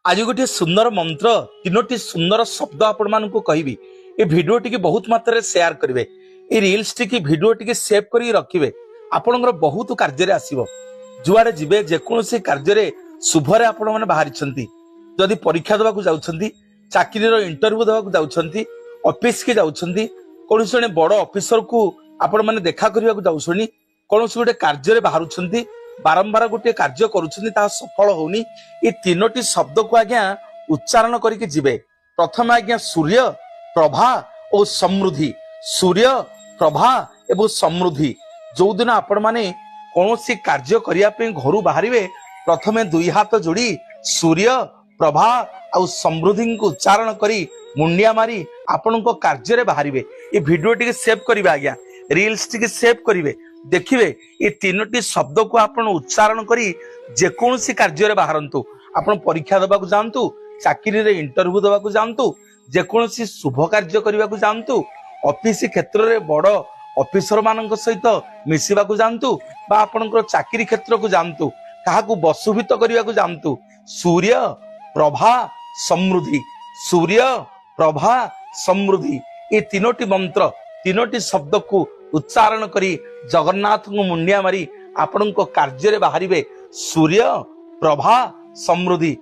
आज गोटे सुंदर मंत्र तीनोटी सुंदर शब्द आपण मानकु कहबी। ए वीडियो टी बहुत मात्रा शेयर करेंगे, ए रील्स टी वीडियो टी सेव कर रखिए, आपणकर बहुत कार्य आसो। जुआड़े जीवे जेकोसी कार्य शुभरे आपण मैंने बाहरी, जदि परीक्षा देवाक जाउछंती, चाकरीर इंटरव्यू देवाक जाउछंती, ऑफिस के जाउछंती, कौन जड़े बड़ ऑफिसर को आपण मैंने देखा करने जाऊँ, कौन गोटे कार्य बाहर बारंबार गोटे कार्य करुछंती सफल होनी। ये तीनोटी शब्द को आज्ञा उच्चारण करके जिबे। प्रथम आज्ञा सूर्य प्रभा और समृद्धि, सूर्य प्रभा एवं समृद्धि। जो दिन आपण माने कौन सी कार्य करिया पे घरु बाहरिवे, प्रथमे दुई हाथ जोड़ी सूर्य प्रभा और समृद्धि को उच्चारण करी मुंडिया मारी आपण को कार्य रे बाहरिवे। ये वीडियो टी सेव करिवे आज्ञा, रील्स टी सेव करिवे, देखिए ये तीनोटी शब्द को आपण उच्चारण करी जेकोसी कार्य रे बाहरंतु। आपण परीक्षा देवाक जांतु, चाकरी रे इंटरव्यू देवाक जांतु, जेकोसी शुभ कार्य करबाक जांतु, ऑफिस क्षेत्र रे बड़ ऑफिसर मानक सहित मिसिबाक जांतु, बा आपणकर चाकरी क्षेत्र को जांतु, काहाकू बसुभित करबाक जांतु। सूर्य प्रभा समृद्धि, सूर्य प्रभा समृद्धि, ये तीनोटी मंत्र तीनोटी शब्द को उच्चारण करी जगन्नाथ को मुंडिया मारी आपण कार्य बाहरिवे। सूर्य प्रभा समृद्धि।